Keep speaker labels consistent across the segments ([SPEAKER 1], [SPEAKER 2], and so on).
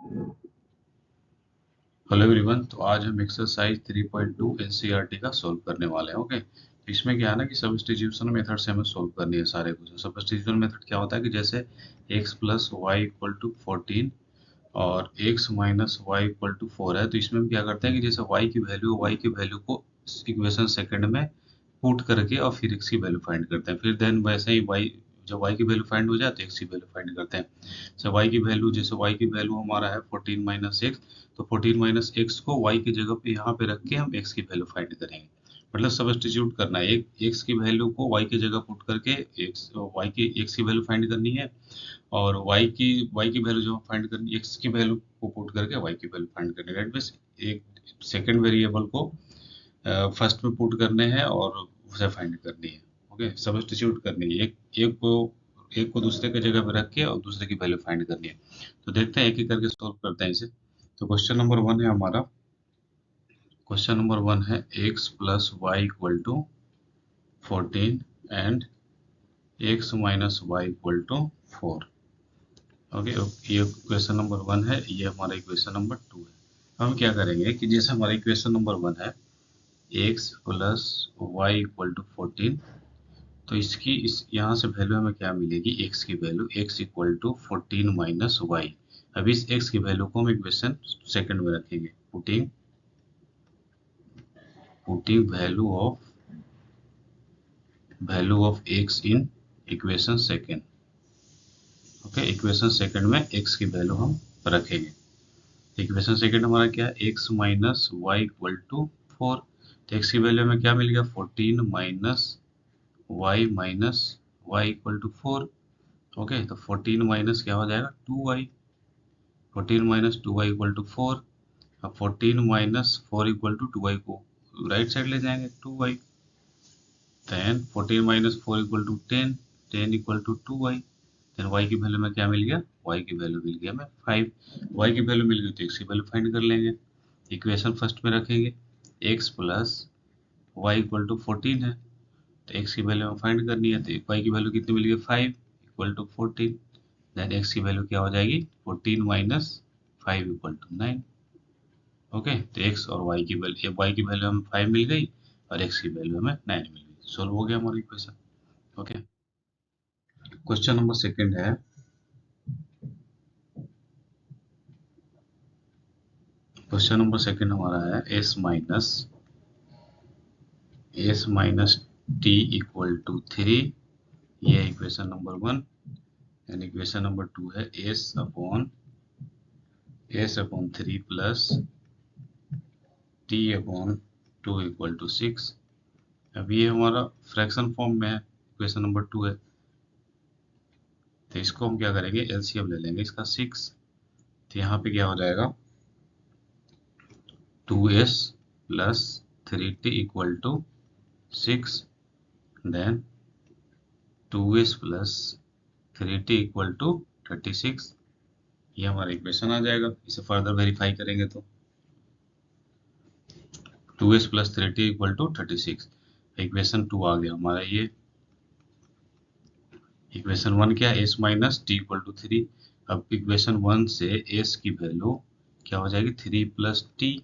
[SPEAKER 1] Hello everyone. तो आज हम एक्सरसाइज 3.2 एनसीईआरटी का सॉल्व करने वाले हैं। ओके, तो इसमें क्या है ना कि सब्स्टिट्यूशन मेथड से हमें सॉल्व करनी है सारे क्वेश्चन। सब्स्टिट्यूशन मेथड क्या होता है कि जैसे x plus y equal to 14 और x minus y equal to 4 है, तो इसमें हम क्या करते हैं कि जैसे y की वैल्यू को इक्वेशन सेकंड में पुट करके और फिर x की वैल्यू फाइंड करते हैं। फिर देन वैसे ही y, जब y की वैल्यू फाइंड हो जाए तो x की वैल्यू फाइंड करते हैं। जैसे y की वैल्यू हमारा है 14 माइनस एक्स, तो 14 माइनस एक्स को y की जगह पे यहाँ पे रख के हम x की वैल्यू फाइंड करेंगे। मतलब सब्स्टिट्यूट करना है, एक x की वैल्यू को y की जगह पुट करके x की वैल्यू फाइंड करनी है, और y की वैल्यू जो फाइंड करनी है x की वैल्यू को पुट करके y की वैल्यू फाइंड करनी है। दैट मीन्स एक सेकंड वेरिएबल को फर्स्ट में पुट करने हैं और उसे फाइंड करनी है। ओके, सब्स्टिट्यूट करनी है, एक को दूसरे के जगह पे रख के और दूसरे की वैल्यू फाइंड करनी है। तो देखते हैं, एक एक करके सॉल्व करते हैं इसे। तो क्वेश्चन नंबर वन है हमारा, क्वेश्चन नंबर वन है x plus y equal to 14 and x minus y equal to 4। Okay, ये क्वेश्चन नंबर वन है, ये हमारा इक्वेशन नंबर टू है। हम क्या करेंगे कि जैसे हमारा इक्वेशन नंबर वन है x plus y equal to 14, तो इसकी इस यहाँ से वैल्यू हमें क्या मिलेगी, x की value x equal to 14 minus y. अब इस x की वैल्यू को हम इक्वेशन सेकंड में रखेंगे, putting value of x in equation second. Okay, equation second में x की वैल्यू हम रखेंगे। इक्वेशन सेकंड हमारा क्या है, x minus y equal to 4। तो x की वैल्यू हमें क्या मिल गया, 14 minus y equal to 4। Okay, तो 14 माइनस क्या हो जाएगा, 2y। 14 minus 2y equal to 4। अब 14 माइनस 4 इक्वल टू 2y को राइट साइड ले जाएंगे, 2y। Then 14 minus 4 equal to 10, 10 equal to 2y। Then y की वैल्यू में क्या मिल गया, y की वैल्यू मिल गया हमें 5। y की वैल्यू मिल गई तो x की वैल्यू फाइंड कर लेंगे। इक्वेशन फर्स्ट में रखेंगे, x plus y equal to 14 है, तो x की वैल्यू हमें फाइंड करनी है, तो y की वैल्यू कितनी मिल गई, 5 इक्वल टू 14। देन x की वैल्यू क्या हो जाएगी, 14 माइनस 5 इक्वल टू 9। ओके, तो x और y की वैल्यू हमें 5 मिल गई और x की वैल्यू हमें 9 मिल गई। सोल्व हो गया हमारा equation. Okay, question number second है, क्वेश्चन नंबर सेकंड हमारा है s minus t equal to 3। ये equation number one. And equation number two है s upon 3 plus t upon 2 equal to 6। अब ये हमारा फ्रैक्शन फॉर्म में है, इक्वेशन नंबर टू है, तो इसको हम क्या करेंगे, एलसीएम ले लेंगे इसका 6। तो यहाँ पे क्या हो जाएगा, 2s plus 3t equal to 6। Then 2s plus 3t equal to 36। ये हमारा इक्वेशन आ जाएगा। इसे फर्दर वेरीफाई करेंगे तो 2s plus 3t equal to 36, equation two आ गया हमारा ये। इक्वेशन वन क्या है, s minus t equal to 3। अब इक्वेशन वन से s की वैल्यू क्या हो जाएगी, 3 प्लस टी।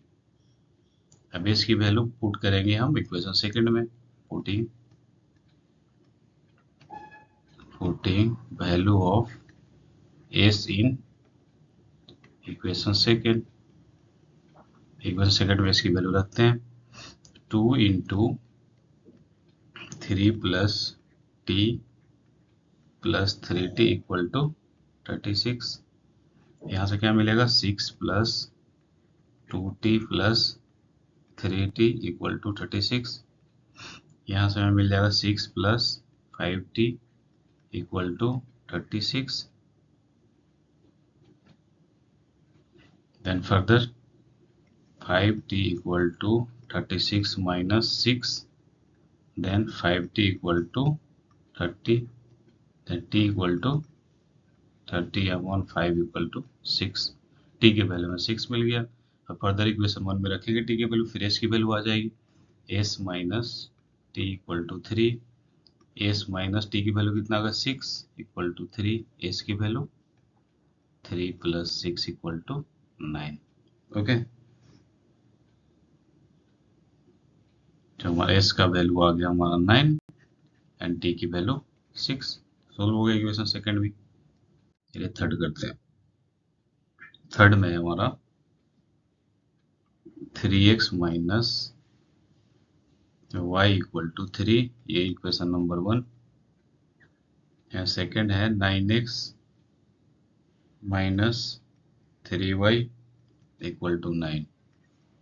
[SPEAKER 1] अब s की वैल्यू पुट करेंगे हम इक्वेशन सेकंड में, putting value of s in equation second. Equation second में s की वैल्यू रखते हैं, 2 into 3 plus t plus 3t equal to 36। यहाँ से क्या मिलेगा, 6 plus 2t plus 3t equal to 36। यहाँ से हमें मिल जाएगा 6 plus 5t equal to 36। Then further 5t equal to 36 minus 6, then 5t equal to 30, then t equal to 30 upon 5 equal to 6। t के वैल्यू में 6 मिल गया। अब फर्दर इक्वेशन वन में रखेंगे t की वैल्यू, फिर s की वैल्यू आ जाएगी, s minus t equal to 3। s minus t की वैल्यू कितना होगा, 6 इक्वल टू 3, s की वैल्यू 3 + 6 = 9। ओके, तो हमारा एस का वैल्यू आ गया हमारा 9 एंड टी की वैल्यू 6। सोल्व हो गया इक्वेशन सेकंड भी। चलिए थर्ड करते हैं। थर्ड में हमारा 3x माइनस y = 3, ये इक्वेशन नंबर 1 है। सेकंड है 9x माइनस 3y = 9,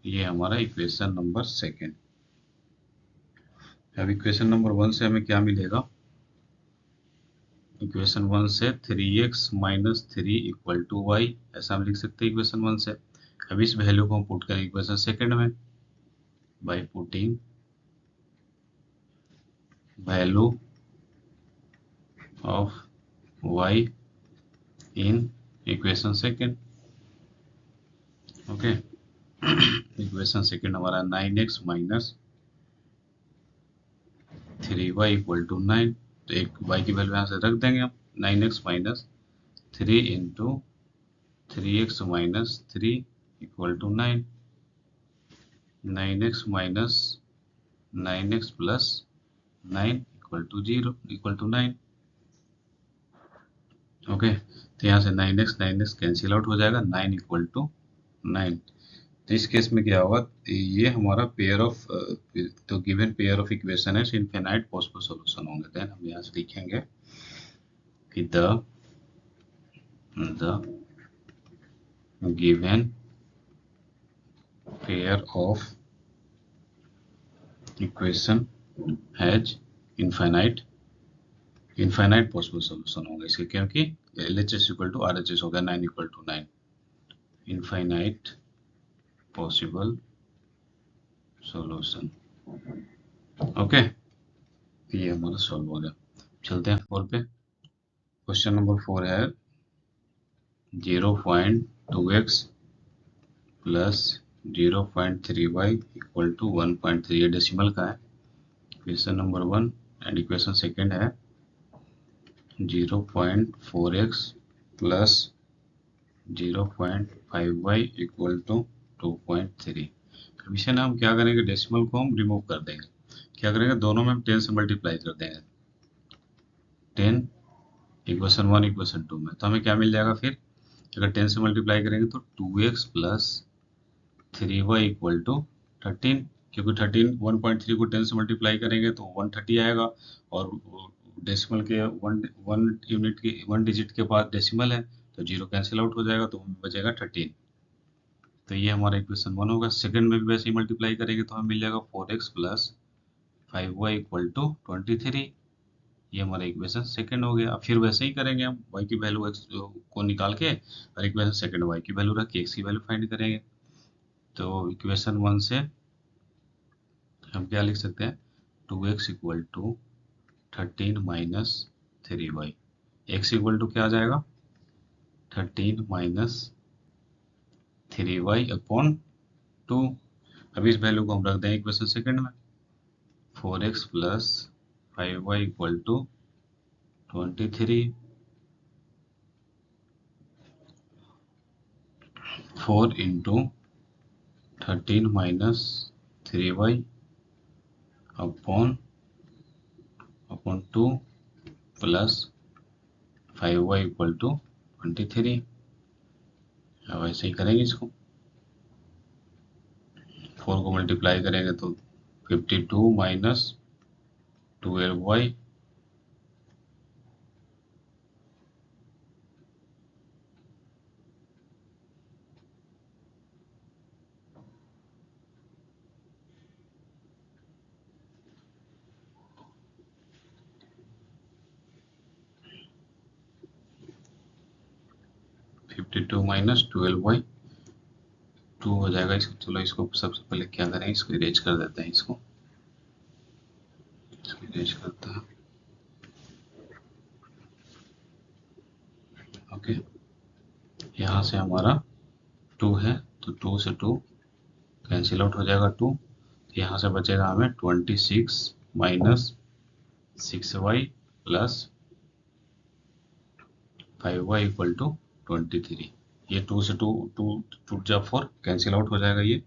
[SPEAKER 1] ये हमारा इक्वेशन नंबर सेकंड। अब इक्वेशन नंबर 1 से हमें क्या मिलेगा? इक्वेशन 1 से 3x माइनस 3 = y, ऐसा हम लिख सकते हैं इक्वेशन 1 से। अब इस वैल्यू को हम पुट करें इक्वेशन सेकंड में by putting value of y in equation second. Okay, equation second हमारा 9x माइनस 3y = 9, तो एक y की वैल्यू यहाँ से रख देंगे हम। 9x minus 3 into 3x minus 3 = 9, 9x minus 9x plus 9 = 9। Okay, तो यहाँ से 9x कैंसिल आउट हो जाएगा, 9 = 9। तो इस केस में क्या होगा? ये हमारा पेयर ऑफ तो गिवन पेयर ऑफ इक्वेशन है, इनफिनाइट पॉसिबल सॉल्यूशन होंगे। देन हम यहाँ से लिखेंगे कि the given pair of equation has infinite possible solution होंगे इसके, क्योंकि LHS = RHS हो गया, 9 = 9, इनफाइनाइट पॉसिबल सॉल्यूशन। ओके, ये हमारा सॉल्व हो गया। चलते हैं 4 पे। क्वेश्चन नंबर 4 है 0.2x प्लस 0.3y = 1.3, ये डेसिमल का है। Equation number 1 and equation second है 0.4x प्लस 0.5y = 2.3। अब इसे ना हम क्या करेंगे, डेसिमल को हम रिमूव कर देंगे। क्या करेंगे, दोनों में हम 10 से मल्टीप्लाई कर देंगे। 10 इक्वेशन 1 इक्वेशन 2 में, तो हमें क्या मिल जाएगा फिर? अगर 10 से मल्टीप्लाई करेंगे तो 2x प्लस 3y = 13, क्योंकि 13 1.3 को 10 से मल्टीप्लाई करेंगे तो 130 आएगा, और डेसिमल के वन यूनिट के 1 डिजिट के बाद डेसिमल है, तो 0 कैंसिल आउट हो जाएगा, तो बचेगा 13। तो ये हमारा इक्वेशन 1 होगा। सेकंड में भी वैसे ही मल्टीप्लाई करेंगे तो हमें मिल जाएगा 4x प्लस 5y = 23, ये हमारा इक्वेशन सेकंड हो गया। अब फिर वैसे ही करेंगे हम, y की वैल्यू x को निकाल के और इक्वेशन सेकंड y की वैल्यू रख के x की वैल्यू फाइंड करेंगे। तो इक्वेशन 1 से हम क्या लिख सकते हैं, 2x = 13 माइनस 3y, x = क्या आ जाएगा, 13 माइनस 3y अपॉन 2। अब इस वैल्यू को हम रख देंगे इक्वेशन सेकंड में, 4x plus 5y = 23, 4 into 13 minus 3y upon 2 plus 5y = 23। अब ऐसे ही करेंगे इसको, 4 को मल्टीप्लाई करेंगे तो 52 माइनस 12y 52 माइनस 12y 2 हो जाएगा इसको। चलो इसको सबसे पहले क्या करें, इसको इरेज कर देते हैं, इसको इरेज करते हैं। ओके, यहाँ से हमारा 2 है तो 2 से 2 कैंसिल आउट हो जाएगा 2, तो यहाँ से बचेगा हमें 26 माइनस 6y प्लस 5y = 23। ये 2 से 2 2 टूट जा 4 कैंसिल आउट हो जाएगा ये।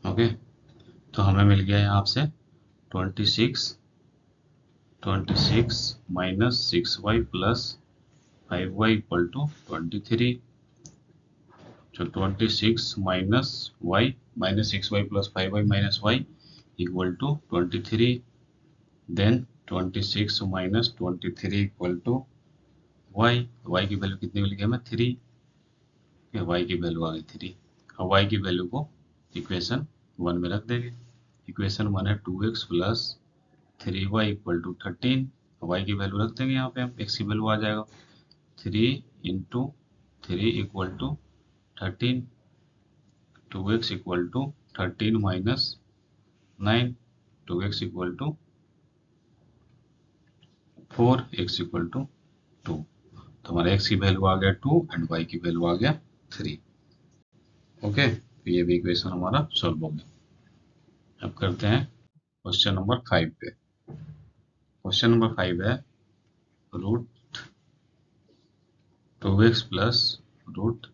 [SPEAKER 1] ओके, तो हमें मिल गया यहाँ से 26 minus 6y plus 5y equal to 23। तो 26 minus y minus 6y plus 5y minus y equal to 23। Then 26 minus 23 equal to y। y की वैल्यू कितनी मिल गई हमें 3। y की वैल्यू आ गई 3। अब y की वैल्यू को इक्वेशन 1 में रख देंगे। इक्वेशन 1 है 2x plus 3y equal to 13। y की वैल्यू रख देंगे यहाँ पे हम, x की वैल्यू आ जाएगा 3 into 3 equal to 13। 2x equal to 13 minus 9, 2x equal to 4, x equal to 2। तो हमारा x की वैल्यू आ गया 2 एंड y की वैल्यू आ गया 3। ओके, तो ये भी इक्वेशन हमारा सॉल्व हो गया। अब करते हैं क्वेश्चन नंबर 5 पे। क्वेश्चन नंबर 5 है root 2x plus root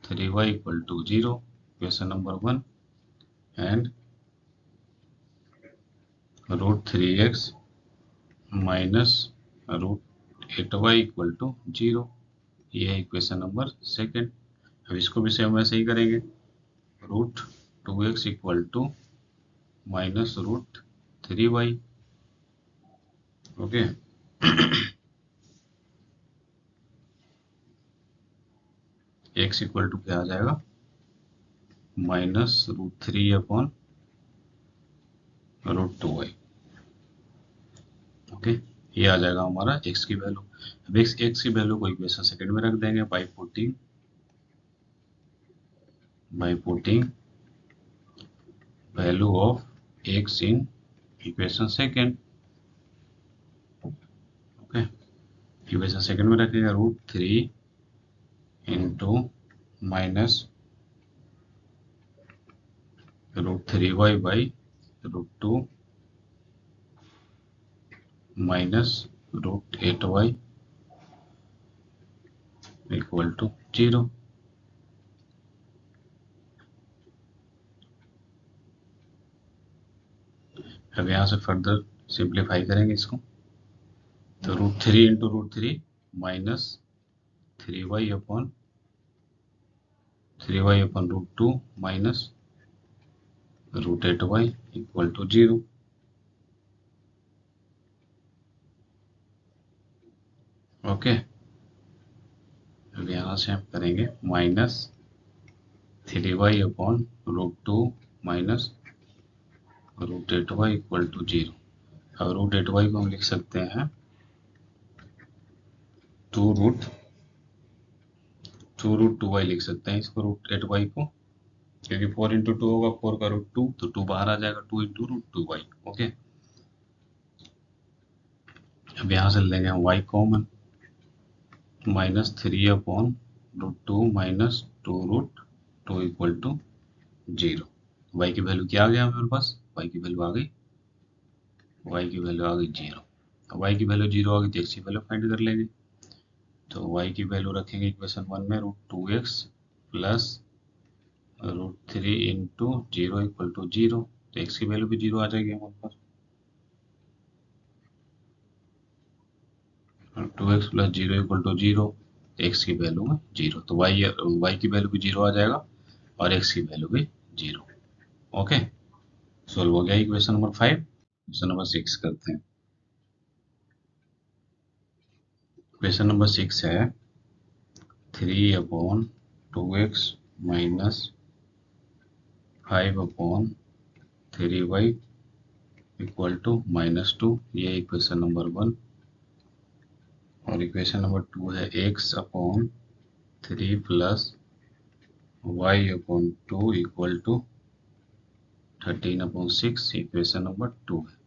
[SPEAKER 1] 3y equal to 0, question number 1, and root 3x minus root 8y equal to 0। ये है इक्वेशन नंबर 2। अब इसको भी सेम वैसे ही करेंगे। Root 2x equal to minus root 3y। Okay, x equal to क्या आ जाएगा minus root 3 upon root 2y। Okay, ये आ जाएगा हमारा x की वैल्यू। अब x की वैल्यू को इक्वेशन सेकंड में रख देंगे by putting value of x in equation second. Okay, equation second में रखेगा root 3 into minus root 3y by root 2 minus root 8y equal to 0। अब यहाँ से फर्दर सिंप्लीफाई करेंगे इसको। तो root 3 into root 3 minus 3y upon root 2 minus root 8y equal to 0। Okay, अब यहाँ से हम करेंगे minus 3y upon root 2 minus root 8y equal to 0। अब रूट 8y को हम लिख सकते हैं 2√2y लिख सकते हैं इसको, रूट 8y को, क्योंकि 4 इंटू 2 होगा 4 का रूट 2, तो 2 बाहर आ जाएगा 2 इंटू रूट 2y। ओके, अब यहाँ से लेंगे हम y common, minus 3 upon root 2 minus 2 root 2 equal to 0। y की वैल्यू क्या आ गया हमारे पास, y की वैल्यू आ गई 0। y की वैल्यू 0 आ गई तो x की वैल्यू फाइंड कर लेंगे। तो y की वैल्यू रखेंगे इक्वेशन 1 में root 2x plus root 3 into 0 equal to 0। तो x की वैल्यू भी 0 आ जाएगी हमारे पास। 2x plus 0 equal to 0, x की वैल्यू में 0, तो y की वैल्यू भी 0 आ जाएगा और x की वैल्यू भी 0। ओके, सोल्व हो गया इक्वेशन नंबर 5। क्वेश्चन नंबर 6 करते हैं। क्वेश्चन नंबर 6 है 3 upon 2x minus 5 upon 3y equal to -2। ये इक्वेशन नंबर 1। और इक्वेशन नंबर 2 है x upon 3 plus y upon 2 equal to 13 upon 6। Equation number 2 है।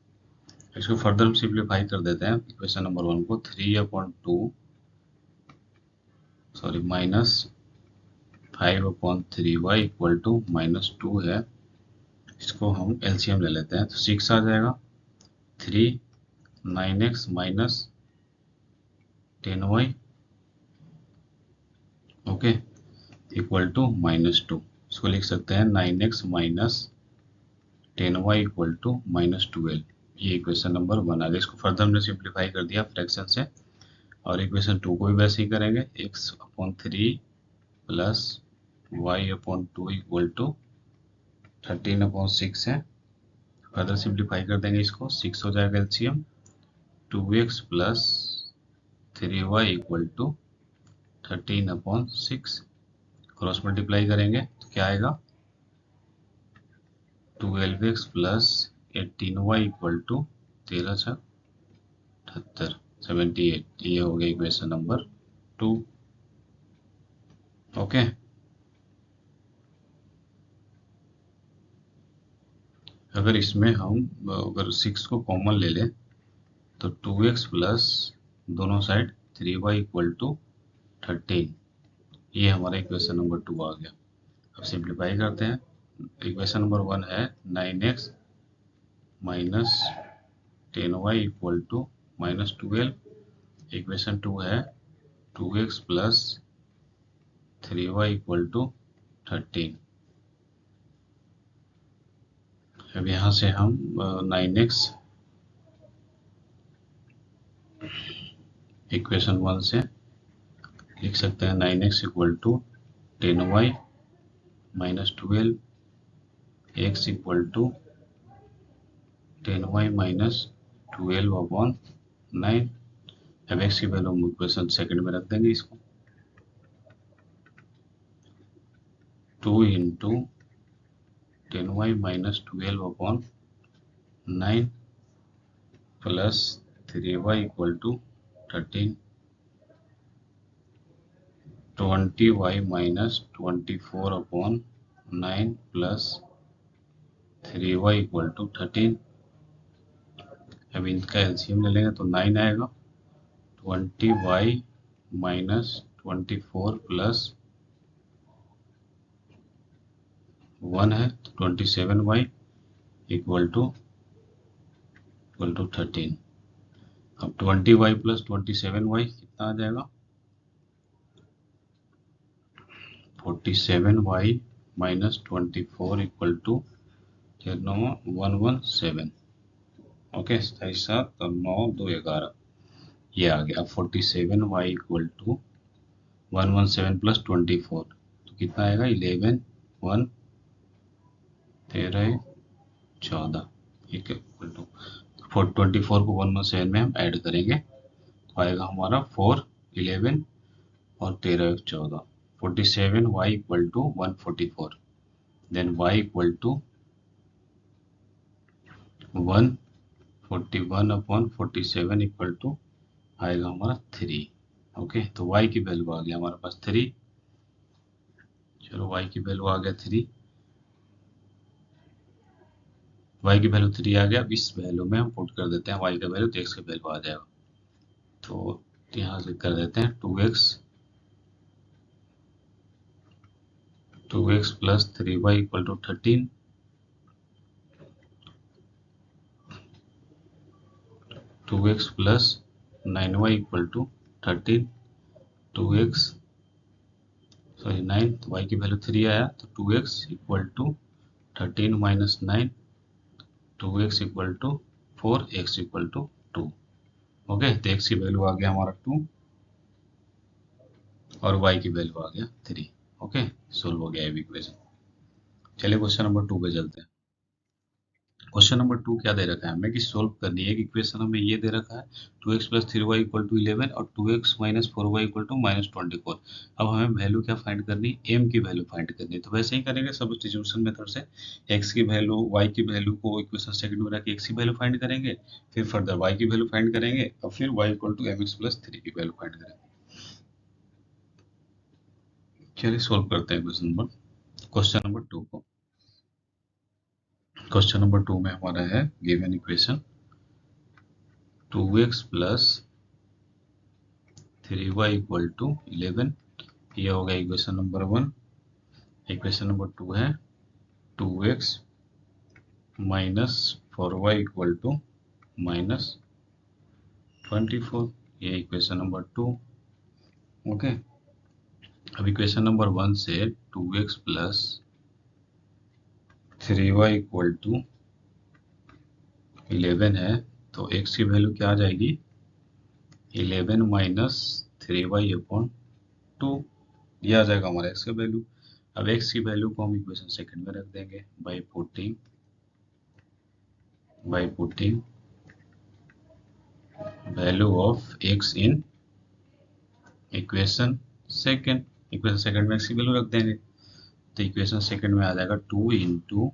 [SPEAKER 1] इसको फर्दर हम सिंप्लीफाई कर देते हैं। इक्वेशन नंबर 1 को 3 upon 2 sorry minus 5 upon 3y equal to -2 है। इसको हम एलसीएम ले लेते हैं, तो 6 आ जाएगा। 3 9x minus 10y okay, equal to -2। इसको लिख सकते हैं 9x minus 10y equal to -12। ये इक्वेशन नंबर 1 आ गया। इसको फर्दर हमने सिंप्लीफाई कर दिया फ्रैक्शन से, और इक्वेशन 2 को भी वैसे ही करेंगे। x/3 plus y/2 equal to 13/6 है। फर्दर सिंप्लीफाई कर देंगे इसको, 6 हो जाएगा LCM, 2x plus 3y equal to 13/6। Cross multiply करेंगे तो क्या आएगा, 12x plus 18y equal to 13×6 = 78। ये हो गया इक्वेशन नंबर 2। ओके, अगर इसमें हम अगर 6 को कॉमन ले लें तो 2x प्लस दोनों साइड 3y इक्वल टू 13। ये हमारा इक्वेशन नंबर 2 आ गया। अब सिंप्लीफाई करते हैं। इक्वेशन नंबर 1 है 9x minus 10y equal to -12। Equation 2 है 2x plus 3y equal to 13। अब यहाँ से हम 9x इक्वेशन 1 से लिख सकते हैं 9x equal to 10y minus 12, x equal to 10y minus 12/9। अब x की वैल्यू हम इक्वेशन सेकंड में रख देंगे। इसको 2 into 10y minus 12/9 plus 3y equal to 13, 20y minus 24/9 plus 3y equal to 13। अब इनका एलसीएम ले लेंगे तो 9 आएगा। 20y माइनस 24 प्लस 1 है तो 27y इक्वल टू 13। अब 20y प्लस 27y कितना आ जाएगा, 47y minus 24 equal to 117। Okay, 7 और 9 2 11 ये आ गया। 47y इक्वल टू 117 प्लस 24 तो कितना आएगा, 11 1 13 14 इक्वल टू 24 को 117 में हम ऐड करेंगे तो आएगा हमारा 4 11 और 13 14। 47y equal to 144, then y equal to 141/47 equal to आएगा हमारा 3। ओके, तो y की वैल्यू आ गया हमारे पास 3। चलो y की वैल्यू आ गया 3, y की वैल्यू 3 आ गया। अब इस वैल्यू में हम पुट कर देते हैं y का वैल्यू, तो x का वैल्यू आ जाएगा। तो यहाँ से कर देते हैं 2x plus 3y equal to 13, 2x plus 9y equal to 13, 2x sorry 9, तो y की वैल्यू 3 आया तो 2x equal to 13 minus 9, 2x equal to 4, x equal to 2। Okay, तो x की वैल्यू आ गया हमारा 2 और y की वैल्यू आ गया 3। ओके, सोल्व हो गया इक्वेशन। चलिए क्वेश्चन नंबर 2 पे चलते हैं। क्वेश्चन नंबर 2 क्या दे रखा है हमें कि सोल्व करनी है। इक्वेशन हमें ये दे रखा है 2x plus 3y equal to 11 और 2x minus 4y equal to -24। अब हमें वैल्यू क्या फाइंड करनी है, m की वैल्यू फाइंड करनी है। तो वैसे ही करेंगे सब्स्टिट्यूशन मेथड से, x की वैल्यू y की वैल्यू को इक्वेशन सेकंड में रख के x की वैल्यू फाइंड करेंगे, फिर फर्दर y की वैल्यू फाइंड करेंगे और फिर y equal to mx plus 3 की वैल्यू फाइंड करेंगे। चलिए सोल्व करते हैं क्वेश्चन नंबर 2 को। क्वेश्चन नंबर 2 में हमारा है given equation 2x plus 3y equal to 11। ये हो गया इक्वेशन नंबर 1। इक्वेशन नंबर 2 है 2x minus 4y equal to -24। ये इक्वेशन नंबर 2। ओके, अब इक्वेशन नंबर 1 से 2x plus 3y equal to 11 है, तो x की वैल्यू क्या आ जाएगी? 11 माइनस 3y अपॉन 2, ये आ जाएगा हमारा x का वैल्यू। अब x की वैल्यू को हम इक्वेशन सेकंड में रख देंगे by putting value of x in equation second. Equation second में x की वैल्यू रख देंगे, तो इक्वेशन सेकंड में आ जाएगा 2 into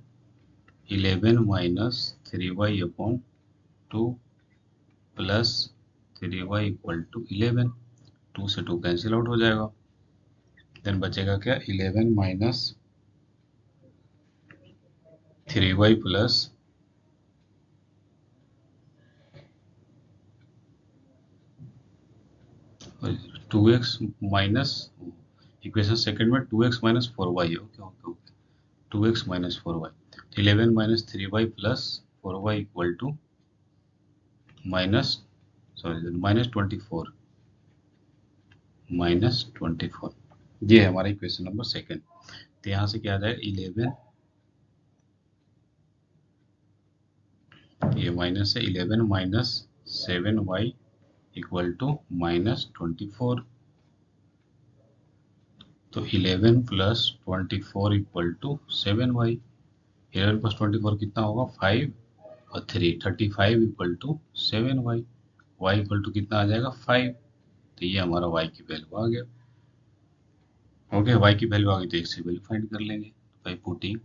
[SPEAKER 1] 11 minus 3y upon 2 plus 3y equal to 11। 2 से 2 कैंसिल आउट हो जाएगा, देन बचेगा क्या? 11 minus 3y plus 2x minus, equation second में 2x minus 4y। Okay okay okay, 2x minus 4y, 11 minus 3y plus 4y equal to minus, sorry minus 24, ये है हमारा equation number second. तो यहाँ से क्या आ जाएगा? 11, ये माइनस है, 11 minus 7y equal to minus 24। तो 11 plus 24 equal to 7y। 11 plus 24 कितना होगा? 5 और 3, 35 equal to 7y। y equal to कितना आ जाएगा? 5। तो ये हमारा y की वैल्यू आ गया। ओके, y की वैल्यू आ गई तो x की वैल्यू फाइंड कर लेंगे बाय पुटिंग।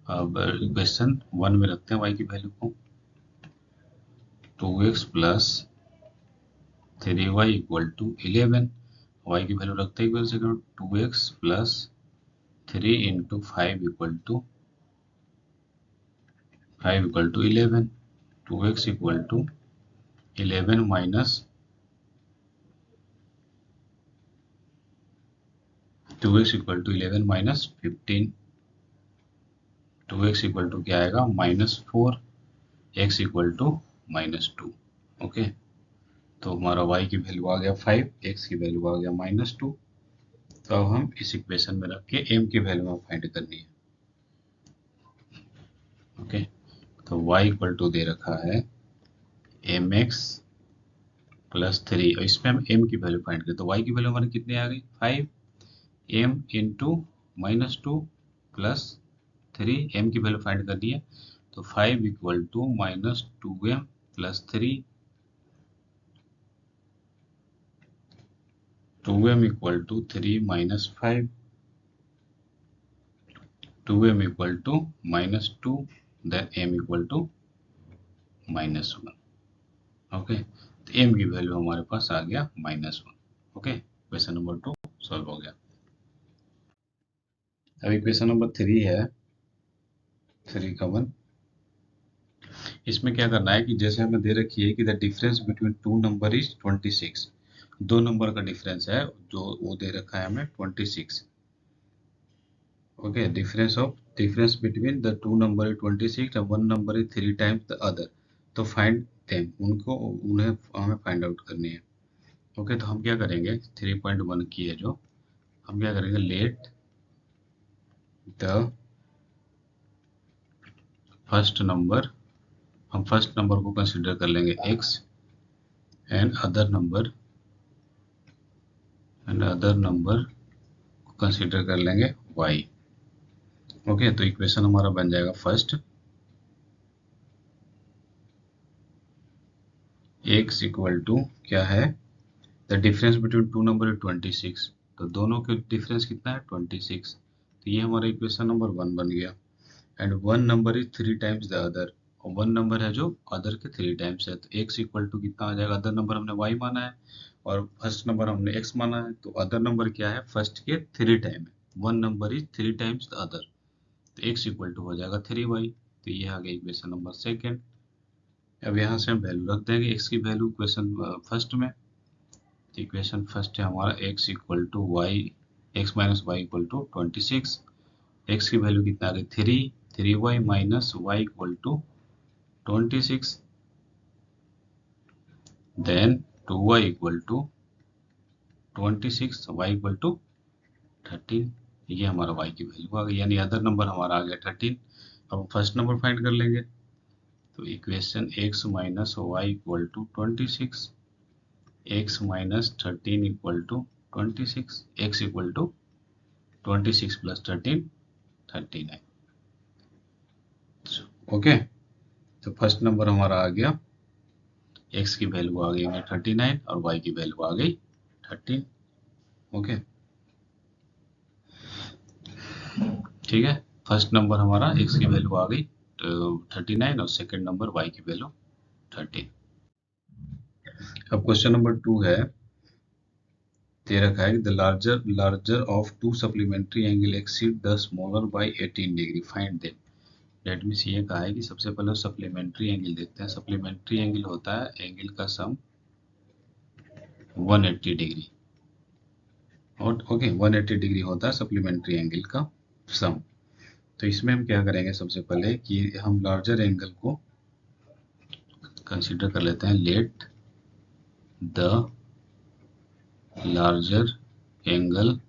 [SPEAKER 1] अब क्वेश्चन 1 में रखते हैं y की वैल्यू को, 2x plus 3y equal to 11। y की वैल्यू रखते हैं equal second, 2x plus 3 into 5 equal to 11। 2x equal to 11 minus 2x equal to 11 minus 15। 2x equal to क्या आएगा? -4। x equal to -2। ओके, तो हमारा y की value आ गया 5, x की वैल्यू आ गया -2। तो अब हम इस इक्वेशन में रख के m की वैल्यू हमें फाइंड करनी है। ओके, तो y इक्वल टू दे रखा है mx प्लस 3, और इसमें हम m की वैल्यू फाइंड करें तो y की वैल्यू हमारी कितनी आ गई? 5 m इंटू -2 प्लस 3, m की वैल्यू फाइंड करनी है, तो 5 equal to -2m plus 3, 2m equal to 3 minus 5, 2m equal to -2, then m equal to -1। Okay, तो m की वैल्यू हमारे पास आ गया -1। ओके, क्वेश्चन नंबर 2 सॉल्व हो गया। अभी क्वेश्चन नंबर 3 है, 3 का 1। इसमें क्या करना है कि जैसे हमें दे रखी है कि the difference between two number is 26। दो नंबर का डिफरेंस है जो वो दे रखा है हमें 26। Okay, difference between the two number is 26 and one number is 3 times the other. तो फाइंड देम, उन्हें हमें फाइंड आउट करनी है। ओके, तो हम क्या करेंगे? 3.1 की है जो, हम क्या करेंगे? लेट द फर्स्ट नंबर, हम फर्स्ट नंबर को कंसिडर कर लेंगे x एंड अदर नंबर को कंसिडर कर लेंगे y। ओके, तो इक्वेशन हमारा बन जाएगा फर्स्ट, x इक्वल टू क्या है? The difference between two number is 26। तो दोनों के डिफरेंस कितना है? 26। तो ये हमारा इक्वेशन नंबर 1 बन गया। And one number is 3 times the other, और वन नंबर है जो अदर के 3 टाइम्स है, तो x इक्वल टू कितना आ जाएगा? अदर नंबर हमने y माना है और फर्स्ट नंबर हमने x माना है, तो अदर नंबर क्या है? फर्स्ट के 3 टाइम है। One number is 3 times the other, तो x इक्वल टू हो जाएगा 3y। तो ये आ गया इक्वेशन नंबर सेकेंड। अब यहाँ से हम वैल्यू रख देंगे x की वैल्यू क्वेश्चन फर्स्ट में। इक्वेशन फर्स्ट है हमारा x equal to y, x minus y equal to 26। x की वैल्यू कितना आ गई? 3y minus y equal to 26, then 2y equal to 26, y equal to 13, ये हमारा y की वैल्यू आ गई, यानी अदर नंबर हमारा आ गया 13। अब फर्स्ट नंबर फाइंड कर लेंगे, तो equation x minus y equal to 26, x minus 13 equal to 26, x equal to 26 plus 13 39। Okay, तो फर्स्ट नंबर हमारा आ गया, x की वैल्यू आ गई हमें 39 और y की वैल्यू आ गई 13। ओके, ठीक है, फर्स्ट नंबर हमारा x की वैल्यू आ गई 39 और सेकंड नंबर y की वैल्यू 13। अब क्वेश्चन नंबर 2 है, दे रखा है the larger of to supplementary angle exceed the smaller by 18 degree, find them. That means ये कहा है कि सबसे पहले सप्लीमेंट्री एंगल देखते हैं। सप्लीमेंट्री एंगल होता है एंगल का सम 180 डिग्री, और ओके 180 डिग्री होता है सप्लीमेंट्री एंगल का सम। तो इसमें हम क्या करेंगे, सबसे पहले कि हम लार्जर एंगल को कंसीडर कर लेते हैं। Let the larger angle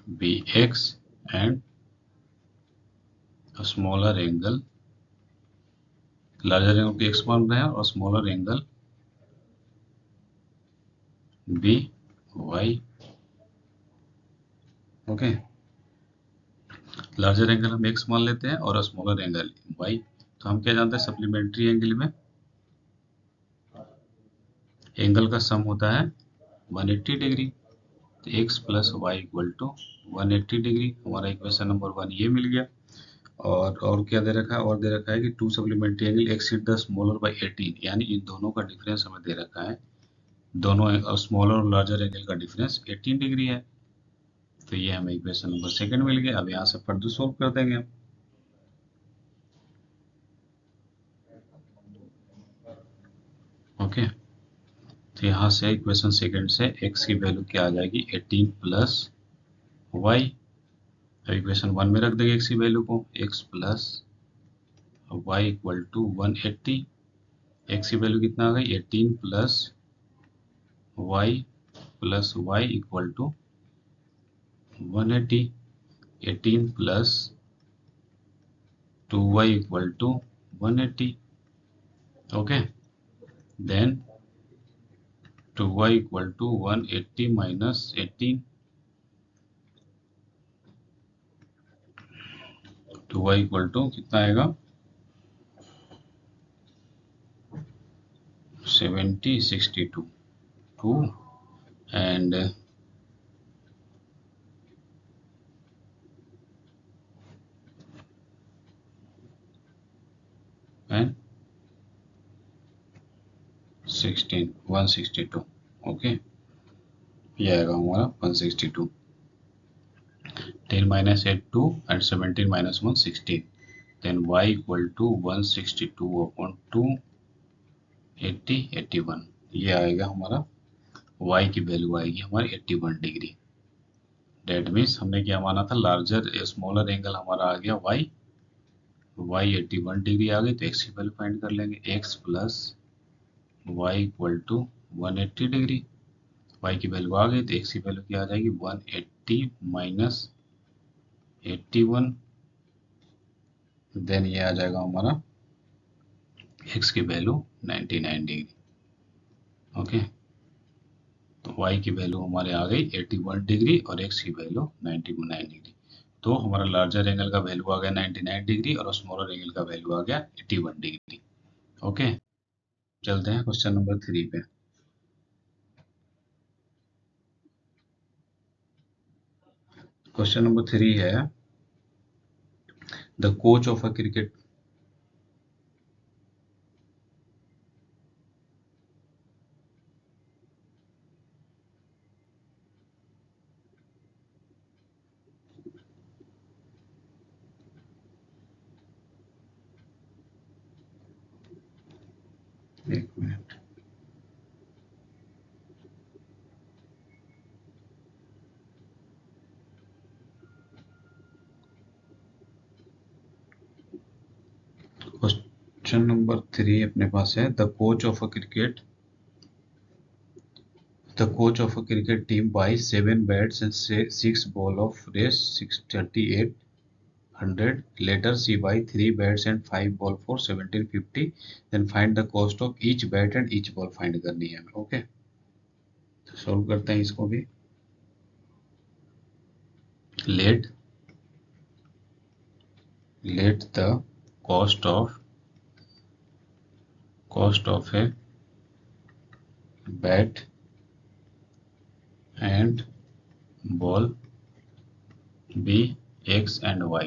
[SPEAKER 1] be x and smaller angle, larger angle को एक्स मान रहे हैं और smaller angle be y. Okay, larger angle हम एक्स मान लेते हैं और स्मॉलर एंगल वाई। तो हम क्या जानते हैं, सप्लीमेंट्री एंगल में एंगल का सम होता है 180 डिग्री। तो x plus y equal to 180 degree, हमारा इक्वेशन नंबर 1 ये मिल गया। और क्या दे रखा है, और दे रखा है कि to supplementary angle exceed the smaller by 18, यानी इन दोनों का डिफरेंस हमें दे रखा है, दोनों स्मॉलर और लार्जर एंगल का डिफरेंस 18 डिग्री है। तो ये हमें इक्वेशन नंबर सेकंड मिल गया। अब यहाँ से फर्दर सोल्व कर देंगे हम। ओके, तो यहाँ से इक्वेशन सेकंड से x की वैल्यू क्या आ जाएगी, 18 प्लस वाई। अब इक्वेशन 1 में रख देंगे x की वैल्यू को, x plus y equal to 180। x की वैल्यू कितना आ गई, 18 plus y equal to 180। 18 plus 2y equal to 180। Okay, then 2y equal to 180 minus 18, 2y equal to कितना आएगा, 70 62 2 एंड एंड 16 162। ओके, ये आएगा हमारा 162। 10 minus 8 2 and 17 minus 1 16, then y equal to 162 upon 2 80 81। ये आएगा हमारा y की वैल्यू आएगी हमारी 81 डिग्री। डेट मीन्स हमने क्या माना था, लार्जर स्मॉलर एंगल हमारा आ गया y 81 डिग्री आ गई। तो x की वैल्यू फाइंड कर लेंगे, x plus y equal to 180 degree. y की वैल्यू आ गई तो x की वैल्यू क्या आ जाएगी, 180 माइनस 81, देन ये आ जाएगा हमारा x की वैल्यू 99 डिग्री। ओके, तो y की वैल्यू हमारे आ गई 81 डिग्री और x की वैल्यू 99 डिग्री। तो हमारा लार्जर एंगल का वैल्यू आ गया 99 डिग्री और स्मॉलर एंगल का वैल्यू आ गया 81 डिग्री। ओके, चलते हैं क्वेश्चन नंबर 3 पे। क्वेश्चन नंबर 3 है, the coach of a cricket, एक मिनट, क्वेश्चन नंबर 3 अपने पास है, the coach of a cricket team buys 7 bats and 6 ball of race 63800. Later she buys 3 bats and 5 ball for 1750. Then find the cost of each bat and each ball find करनी है हमें. Okay, तो solve करते हैं इसको भी. Let the cost of a bat and ball be x and y.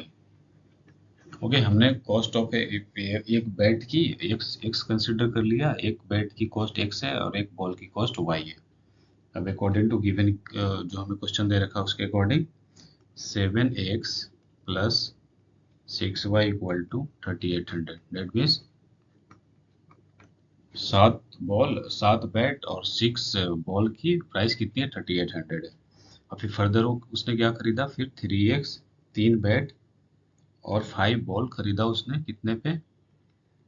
[SPEAKER 1] Okay, हमने cost of एक बैट की एक्स कंसिडर कर लिया. एक बैट की कॉस्ट एक्स है और एक बॉल की कॉस्ट वाई है. अब अकॉर्डिंग टू गिवन जो हमें क्वेश्चन दे रखा है उसके according 7x plus 6y equal to 3800. That means 7 bat और 6 बॉल की प्राइस कितनी है? 3800 है. और फिर फर्दर उसने क्या खरीदा? फिर 3x 3 बैट और 5 बॉल खरीदा उसने कितने पे?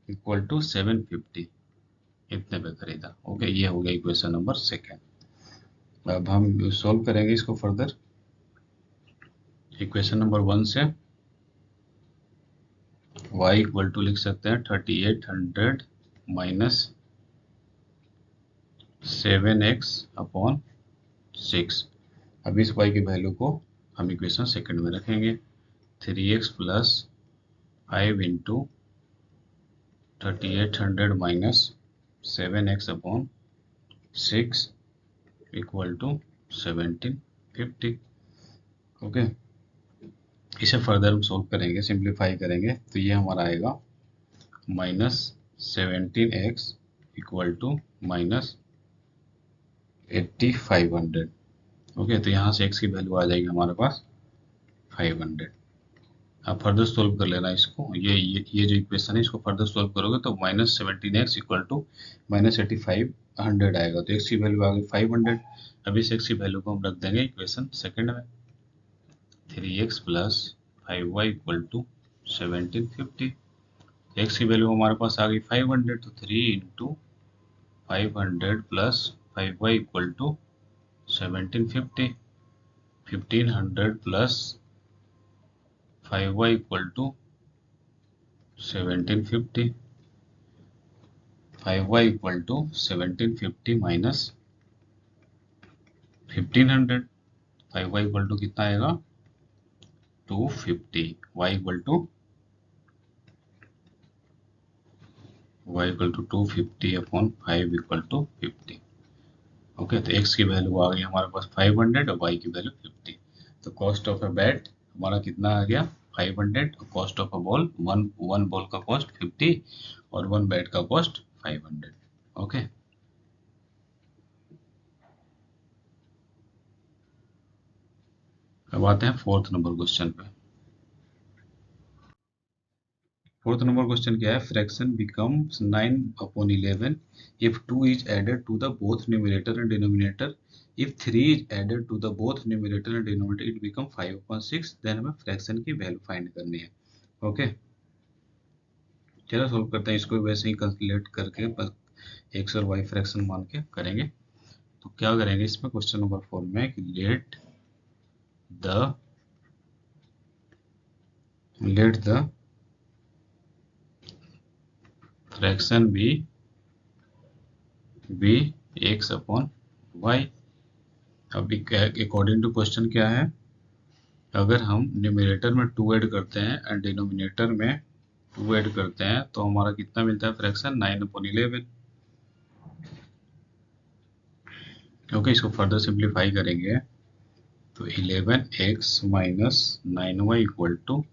[SPEAKER 1] Equal to 750. इतने पे खरीदा. ओके, ये हो गया इक्वेशन नंबर सेकेंड. अब हम सॉल्व करेंगे इसको फर्दर. इक्वेशन नंबर 1 से y इक्वल टू लिख सकते हैं 3800 माइनस 7x अपॉन 6. अब इस y की वैल्यू को हम इक्वेशन सेकंड में रखेंगे. 3x plus 5 into 3800 minus 7x upon 6 equal to 1750. Okay, इसे फर्दर हम सोल्व करेंगे, सिंप्लीफाई करेंगे, तो ये हमारा आएगा minus 17x equal to minus 8500. Okay, तो यहाँ से x की वैल्यू आ जाएगी हमारे पास 500. आप फर्दर सोल्व कर लेना इसको. ये जो इक्वेशन है इसको फर्दर सोल्व करोगे तो minus 17x equal to minus 8500 आएगा. तो x की वैल्यू आ गई 500. अब इस x की वैल्यू को हम रख देंगे इक्वेशन सेकंड में. 3x plus 5y equal to 1750. x की वैल्यू हमारे पास आ गई 500. तो 3 into 500 plus 5y equal to 1750. 1500 plus 5y equal to 1750. 5y equal to 1750 minus 1500. 5y equal to कितना आएगा? 250. y equal to 250 upon 5 equal to 50. Okay, तो x की वैल्यू आ गई हमारे पास 500 और y की वैल्यू 50. तो कॉस्ट ऑफ अ बैट हमारा कितना आ गया? 500. Cost of a ball, one ball का कॉस्ट 50 और 1 बैट का कॉस्ट 500. ओके, अब आते हैं फोर्थ नंबर क्वेश्चन पे. फोर्थ नंबर क्वेश्चन क्या है? Fraction becomes 9 upon 11 if 2 is added to the both numerator and denominator. If 3 is added to the both numerator and denominator it become 5 upon 6. then हमें fraction की value find करनी है. Okay, चलो solve करते हैं इसको. वैसे ही कैलकुलेट करके एक्स और वाई फ्रैक्शन मान के करेंगे. तो क्या करेंगे इसमें क्वेश्चन नंबर 4 में कि let the fraction be x upon y. अब अकॉर्डिंग टू क्वेश्चन क्या है? अगर हम न्यूमरेटर में 2 ऐड करते हैं एंड डिनोमिनेटर में 2 ऐड करते हैं तो हमारा कितना मिलता है फ्रैक्शन? 9 अपॉन 11. ओके, इसको फर्दर सिंप्लीफाई करेंगे तो 11x minus 9y equal to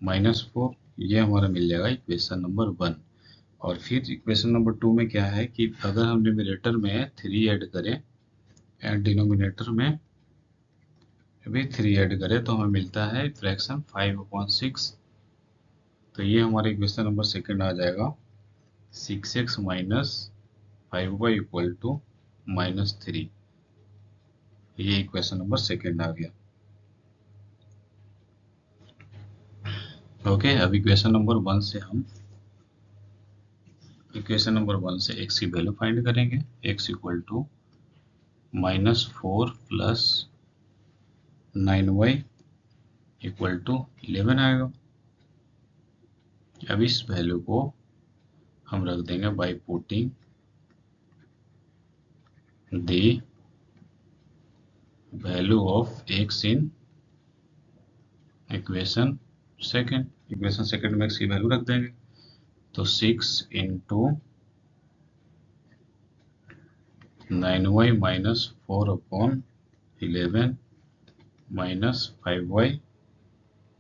[SPEAKER 1] -4. ये हमारा मिल जाएगा इक्वेशन नंबर 1. और फिर इक्वेशन नंबर 2 में क्या है कि अगर हम न्यूमरेटर में 3 ऐड करें एंड डिनोमिनेटर में भी 3 ऐड करें तो हमें मिलता है फ्रैक्शन 5/6. तो ये हमारा इक्वेशन नंबर सेकंड आ जाएगा 6x minus 5y equal to -3. ये इक्वेशन नंबर सेकंड आ गया. ओके, अब इक्वेशन नंबर 1 से हम x की वैल्यू फाइंड करेंगे. x equal to -4 plus 9y equal to 11 आएगा। अब इस वैल्यू को हम रख देंगे by putting the value of x in equation second में x की वैल्यू रख देंगे। तो 6 into 9y minus 4 upon 11 minus 5y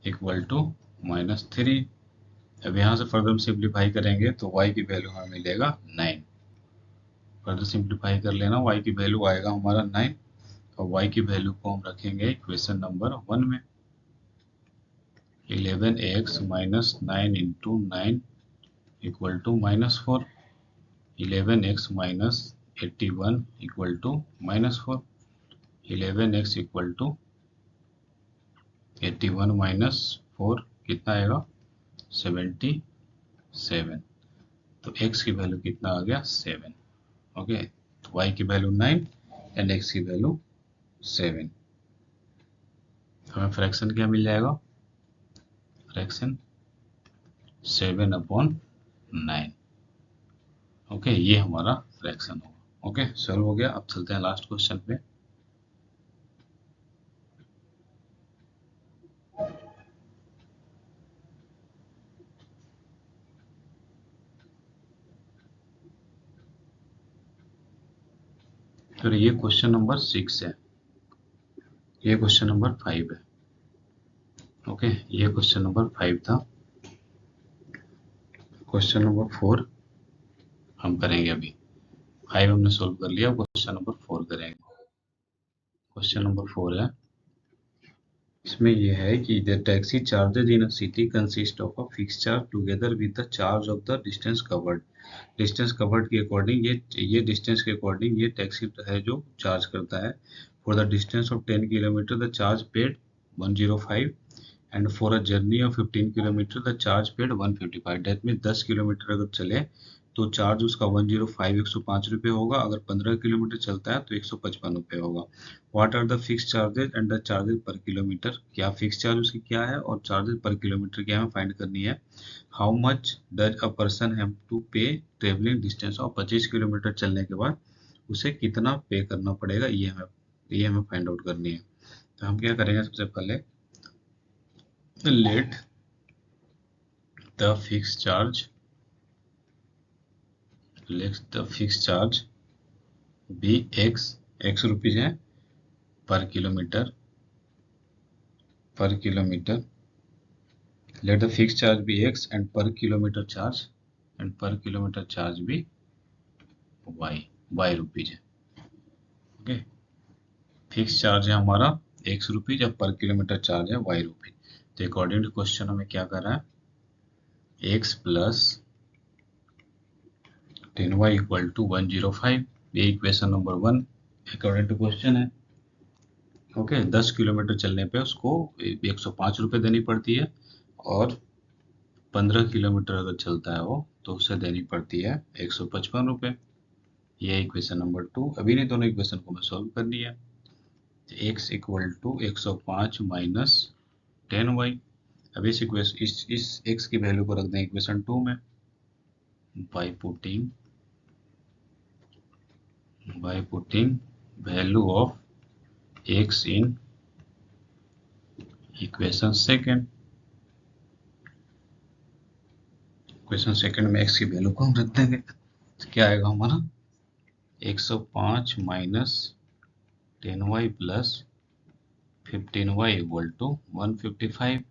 [SPEAKER 1] equal to -3। अब यहाँ से फर्दर सिंप्लीफाई करेंगे तो y की वैल्यू हमें मिलेगा 9। फर्दर सिंप्लीफाई कर लेना, y की वैल्यू आएगा हमारा 9 और y की वैल्यू को हम रखेंगे इक्वेशन नंबर 1 में। 11x minus 9 into 9 equal to -4। 11x minus 81 equal to -4। 11x equal to 81 minus 4 कितना आएगा 77। तो x की वैल्यू कितना आ गया 7। ओके, तो y की वैल्यू 9 एंड x की वैल्यू 7। हमें फ्रैक्शन क्या मिल जाएगा, फ्रैक्शन 7 अपॉन 9। ओके, ये हमारा फ्रैक्शन होगा। ओके, सॉल्व हो गया। अब चलते हैं लास्ट क्वेश्चन पे। फिर ये क्वेश्चन नंबर 6 है, ये क्वेश्चन नंबर 5 है। ओके, ये क्वेश्चन नंबर 5 था। क्वेश्चन नंबर 4 हम करेंगे अभी। 5 हमने सोल्व कर लिया, क्वेश्चन नंबर 4 करेंगे। क्वेश्चन नंबर 4 है, इसमें यह है कि the taxi charges in a city consist of a fix charge together with the charge of the distance covered. Distance covered के अकॉर्डिंग ये डिस्टेंस के अकॉर्डिंग ये टैक्सी है जो चार्ज करता है। For the distance of 10 kilometre the charge paid 105 and for a journey of 15 kilometre the charge paid 155। That mean 10 kilometre अगर चले तो चार्ज उसका 105 105 रुपये होगा। अगर 15 किलोमीटर चलता है तो 155 रुपये होगा। What are the fix charges and the charges per kilometre, क्या फिक्स चार्ज उसकी क्या है और चार्जेज पर किलोमीटर क्या हमें फाइंड करनी है। How much does a person have to pay travelling distance of 25 kilometre चलने के बाद उसे कितना पे करना पड़ेगा, ये हमें फाइंड आउट करनी है। तो हम क्या करेंगे, सबसे पहले let the fix charge be x rupees है per kilometre let the fixed charge be x and per kilometer charge be y rupees है। ओके, फिक्स चार्ज है हमारा x रुपीज और पर किलोमीटर चार्ज है y रुपीज। तो according to question हमें क्या कर रहा है, x plus 10y equal to 105। ये equation number 1 according to question है। ओके, 10 किलोमीटर चलने पे उसको 105 रुपये देनी पड़ती है और 15 किलोमीटर अगर चलता है वो तो उसे देनी पड़ती है 155 रुपये। ये इक्वेशन नंबर 2। अभी नहीं, दोनों इक्वेशन को मैं सॉल्व करनी है। x equal to 105 minus 10y। अब इस इक्वेशन इस x की वैल्यू को रख दें इक्वेशन 2 में by putting value of x in equation second में x की वैल्यू को हम रख देंगे। तो क्या आएगा हमारा 105 minus 10y plus 15y equal to 155।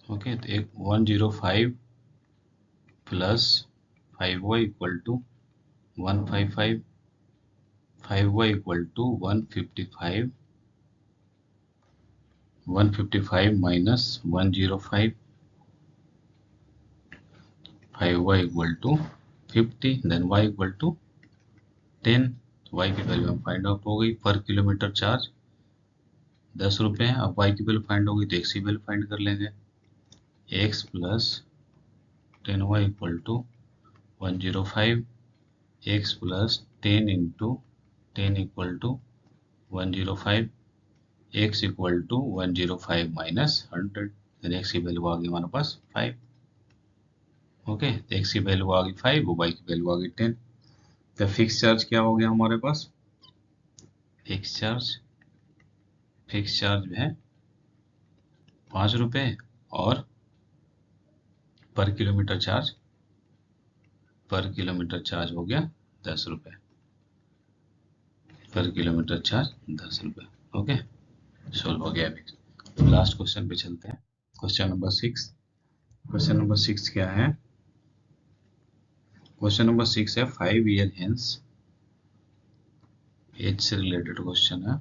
[SPEAKER 1] Okay, तो 105 plus 5y equal to 155, 5y equal to 155, 155 minus 105, 5y equal to 50, then y equal to 10। y की वैल्यू हम फाइंड आउट हो गई। पर किलोमीटर चार्ज 10 रुपये है। अब y की वैल्यू फाइंड होगी तो x की वैल्यू फाइंड कर लेंगे। x plus 10y equal to 105, x plus 10 into 10 equal to 105, x equal to 105 minus 100, then x की वैल्यू आ गई हमारे पास 5। ओके, तो x की वैल्यू आ गई 5 और y की वैल्यू आ गई 10। तो फिक्स चार्ज क्या हो गया हमारे पास? फिक्स चार्ज है 5 रुपये और पर किलोमीटर चार्ज हो गया 10 रुपये। पर किलोमीटर चार्ज 10 रुपये। ओके, सोल्व हो गया अभी। लास्ट क्वेश्चन पे चलते हैं। Question number 6। क्वेश्चन नंबर 6 क्या है? क्वेश्चन नंबर 6 है 5 ईयर हेंस, एज से रिलेटेड क्वेश्चन है।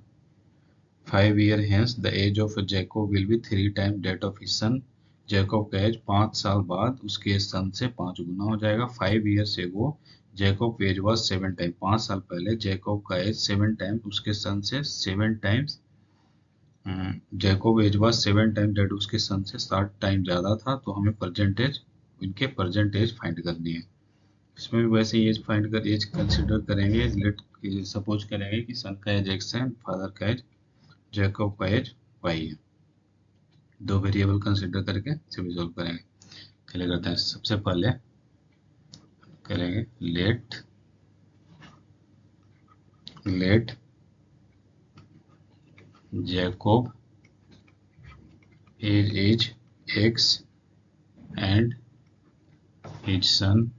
[SPEAKER 1] 5 year hence the age of Jacob will be 3 time that of his son. Jacob का एज 5 साल बाद उसके सन से 5 गुना हो जाएगा। 5 years ago Jacob age was 7 time. 5 साल पहले जैकब का एज 7 टाइम उसके सन से 7 times. Jacob age was 7 time that उसके सन से 7 टाइम ज़्यादा था। तो हमें परसेंटेज, इनके परसेंटेज फाइंड करनी है। इसमें भी वैसे ही एज कंसिडर करेंगे। लेट सपोज करेंगे कि सन का एज x है, फादर का एज, जैकब का एज y है। दो वेरिएबल कंसिडर करके इसे सॉल्व करेंगे। चलिए करते हैं। सबसे पहले करेंगे let Jacob age x and his son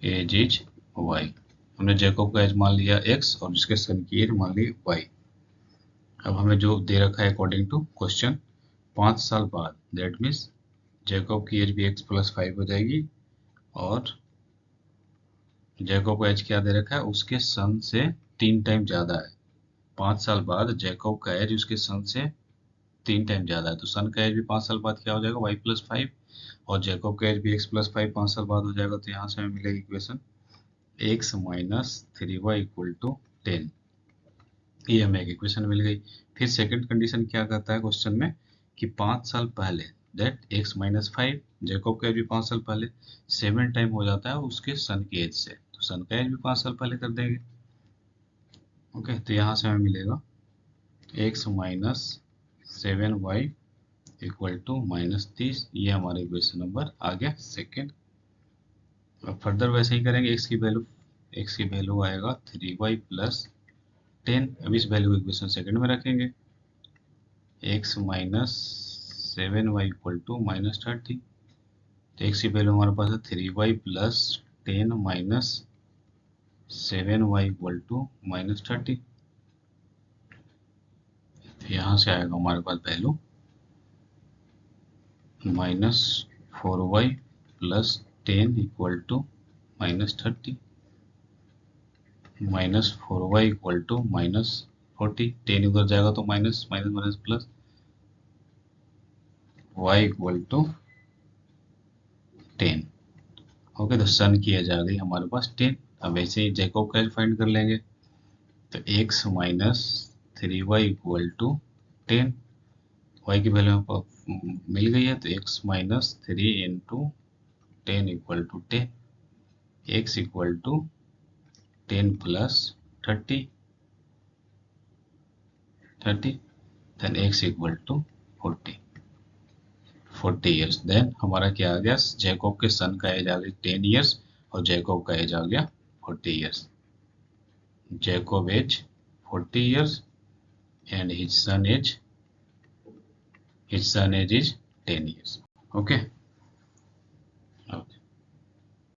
[SPEAKER 1] age is y। हमने जैकब का एज मान लिया x और उसके सन की एज मान ली y। अब हमें जो दे रखा है अकॉर्डिंग टू क्वेश्चन 5 साल बाद, दैट मीन्स जैकब की एज भी x प्लस 5 हो जाएगी और जैकब का एज क्या दे रखा है? उसके सन से 3 टाइम ज़्यादा है। 5 साल बाद जैकब का एज उसके सन से 3 टाइम ज़्यादा है, तो सन का एज भी 5 साल बाद क्या हो जाएगा? y प्लस 5 और जैकब का एज भी x प्लस 5 5 साल बाद हो जाएगा। तो यहाँ से हमें मिलेगी equation x minus 3y equal to 10। ये हमें एक इक्वेशन मिल गई। फिर सेकंड कंडीशन क्या कहता है क्वेश्चन में कि 5 साल पहले दैट x माइनस 5, जैकब का एज भी 5 साल पहले 7 टाइम हो जाता है उसके सन के एज से, तो सन का एज भी 5 साल पहले कर देंगे। ओके, तो यहाँ से हमें मिलेगा x minus 7y equal to minus 30। ये हमारा इक्वेशन नंबर आ गया सेकेंड। अब फर्दर वैसे ही करेंगे। x की वैल्यू आएगा 3y प्लस 10। अब इस वैल्यू को इक्वेशन सेकंड में रखेंगे। x minus 7y equal to minus 30। तो x की वैल्यू हमारे पास है 3y plus 10 minus 7y equal to minus 30। तो यहाँ से आएगा हमारे पास value minus 4y plus 10 equal to minus 30, minus 4y equal to minus 40। 10 उधर जाएगा तो minus minus minus plus y equal to 10। Okay, तो सन की एज आ गई हमारे पास 10। अब ऐसे ही जैकब का एज फाइंड कर लेंगे। तो x minus 3y equal to 10। y की वैल्यू मिल गई है, तो x minus 3 into 10 equal to 10। x equal to 10 plus 30 then x equal to 40 years. Then हमारा क्या आ गया? जैकब के सन का एज आ गया 10 ईयर्स और जैकब का एज आ गया 40 years. Jacob age 40 years and his son age is 10 years. Okay.